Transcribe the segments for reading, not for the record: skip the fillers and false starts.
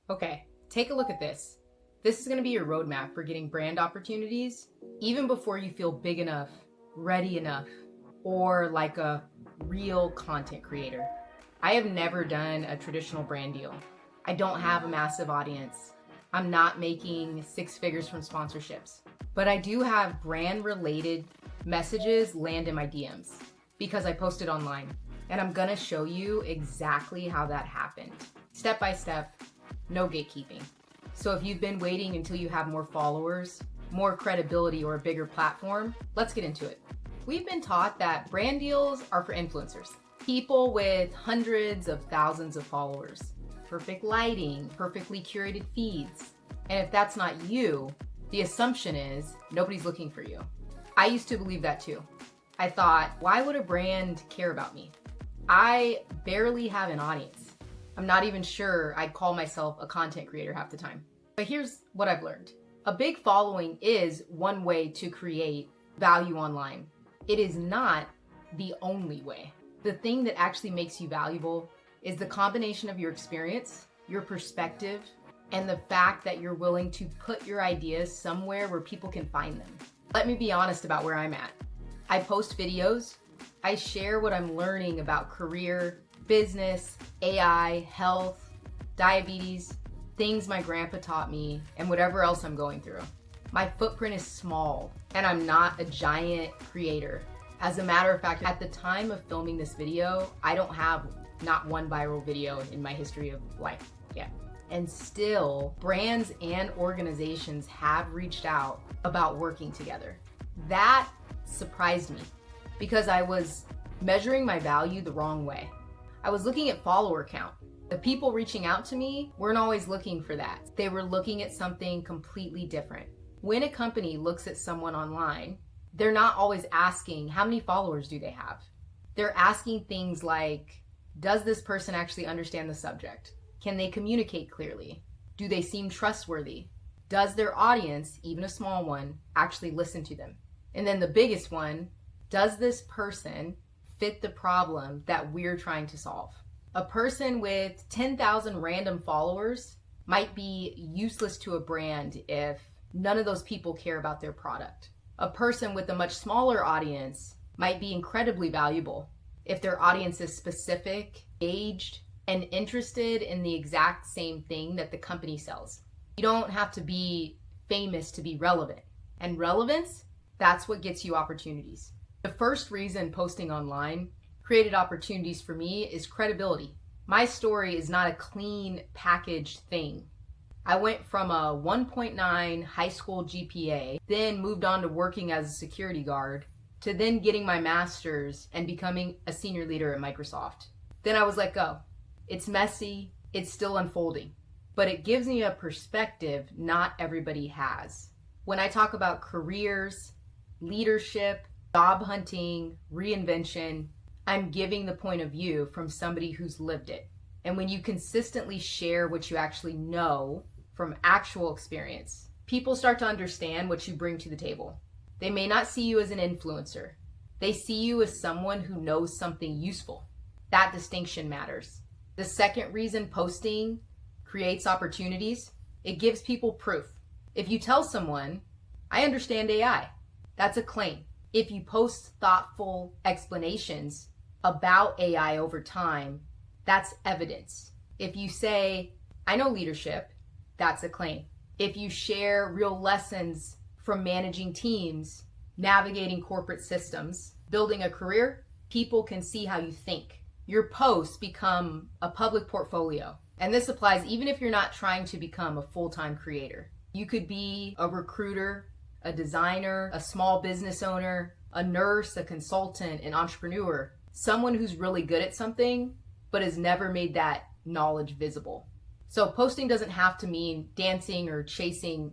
Okay, take a look at this. This is going to be your roadmap for getting brand opportunities even before you feel big enough, ready enough, or like a real content creator. I have never done a traditional brand deal. I don't have a massive audience. I'm not making six figures from sponsorships. But I do have brand related messages land in my DMs because I posted online. And I'm gonna show you exactly how that happened. Step by step, no gatekeeping. So if you've been waiting until you have more followers, more credibility, or a bigger platform, let's get into it. We've been taught that brand deals are for influencers, people with hundreds of thousands of followers, perfect lighting, perfectly curated feeds. And if that's not you, the assumption is nobody's looking for you. I used to believe that too. I thought, why would a brand care about me? I barely have an audience. I'm not even sure I'd call myself a content creator half the time. But here's what I've learned. A big following is one way to create value online. It is not the only way. The thing that actually makes you valuable is the combination of your experience, your perspective, and the fact that you're willing to put your ideas somewhere where people can find them. Let me be honest about where I'm at. I post videos. I share what I'm learning about career, business, AI, health, diabetes, things my grandpa taught me, and whatever else I'm going through. My footprint is small, and I'm not a giant creator. As a matter of fact, at the time of filming this video, I don't have not one viral video in my history of life yet. And still, brands and organizations have reached out about working together. That surprised me because I was measuring my value the wrong way. I was looking at follower count. The people reaching out to me weren't always looking for that. They were looking at something completely different. When a company looks at someone online, they're not always asking how many followers do they have. They're asking things like, does this person actually understand the subject? Can they communicate clearly? Do they seem trustworthy? Does their audience, even a small one, actually listen to them? And then the biggest one, does this person fit the problem that we're trying to solve? A person with 10,000 random followers might be useless to a brand if none of those people care about their product. A person with a much smaller audience might be incredibly valuable if their audience is specific, aged, and interested in the exact same thing that the company sells. You don't have to be famous to be relevant. And relevance, that's what gets you opportunities. The first reason posting online created opportunities for me is credibility. My story is not a clean packaged thing. I went from a 1.9 high school GPA, then moved on to working as a security guard, to then getting my master's and becoming a senior leader at Microsoft. Then I was let go. It's messy, it's still unfolding, but it gives me a perspective not everybody has. When I talk about careers, leadership, job hunting, reinvention, I'm giving the point of view from somebody who's lived it. And when you consistently share what you actually know from actual experience, people start to understand what you bring to the table. They may not see you as an influencer. They see you as someone who knows something useful. That distinction matters. The second reason posting creates opportunities, it gives people proof. If you tell someone, I understand AI, that's a claim. If you post thoughtful explanations about AI over time, that's evidence. If you say, I know leadership, that's a claim. If you share real lessons from managing teams, navigating corporate systems, building a career, people can see how you think. Your posts become a public portfolio. And this applies even if you're not trying to become a full-time creator. You could be a recruiter, a designer, a small business owner, a nurse, a consultant, an entrepreneur, someone who's really good at something, but has never made that knowledge visible. So posting doesn't have to mean dancing or chasing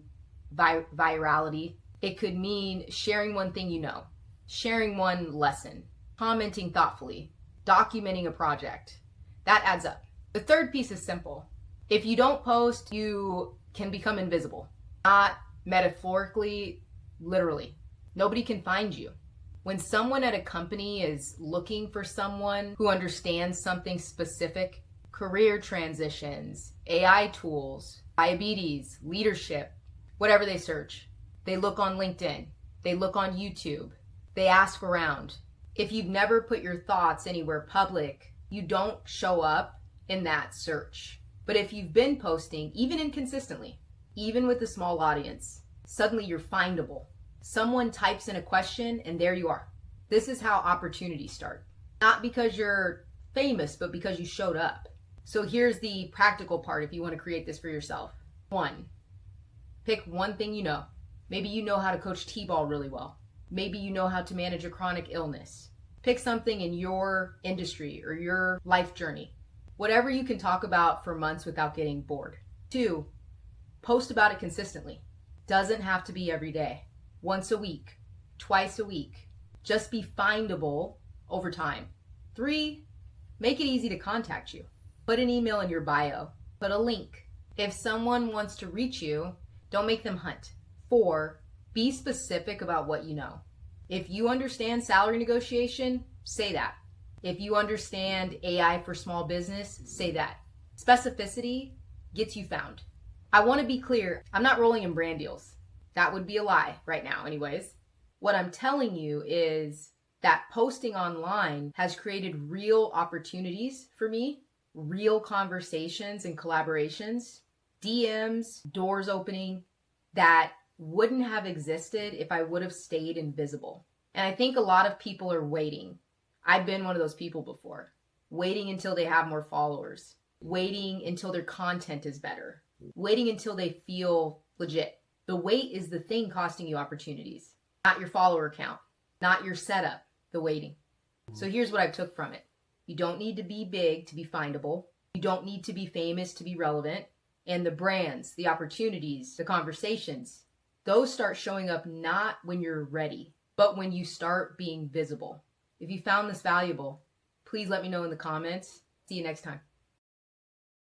virality. It could mean sharing one thing you know, sharing one lesson, commenting thoughtfully, documenting a project. That adds up. The third piece is simple. If you don't post, you can become invisible. Not metaphorically, literally. Nobody can find you. When someone at a company is looking for someone who understands something specific, career transitions, AI tools, diabetes, leadership, whatever they search. They look on LinkedIn. They look on YouTube. They ask around. If you've never put your thoughts anywhere public, you don't show up in that search. But if you've been posting, even inconsistently, even with a small audience, suddenly you're findable. Someone types in a question and there you are. This is how opportunities start. Not because you're famous, but because you showed up. So here's the practical part if you want to create this for yourself. 1, pick one thing you know. Maybe you know how to coach T-ball really well. Maybe you know how to manage a chronic illness. Pick something in your industry or your life journey. Whatever you can talk about for months without getting bored. 2, post about it consistently. Doesn't have to be every day. Once a week, twice a week. Just be findable over time. 3, make it easy to contact you. Put an email in your bio. Put a link. If someone wants to reach you, don't make them hunt. 4, be specific about what you know. If you understand salary negotiation, say that. If you understand AI for small business, say that. Specificity gets you found. I want to be clear, I'm not rolling in brand deals. That would be a lie right now anyways. What I'm telling you is that posting online has created real opportunities for me, real conversations and collaborations, DMs, doors opening that wouldn't have existed if I would have stayed invisible. And I think a lot of people are waiting. I've been one of those people before, waiting until they have more followers, waiting until their content is better, waiting until they feel legit. The wait is the thing costing you opportunities, not your follower count, not your setup, the waiting. So here's what I took from it. You don't need to be big to be findable. You don't need to be famous to be relevant. And the brands, the opportunities, the conversations, those start showing up not when you're ready, but when you start being visible. If you found this valuable, please let me know in the comments. See you next time.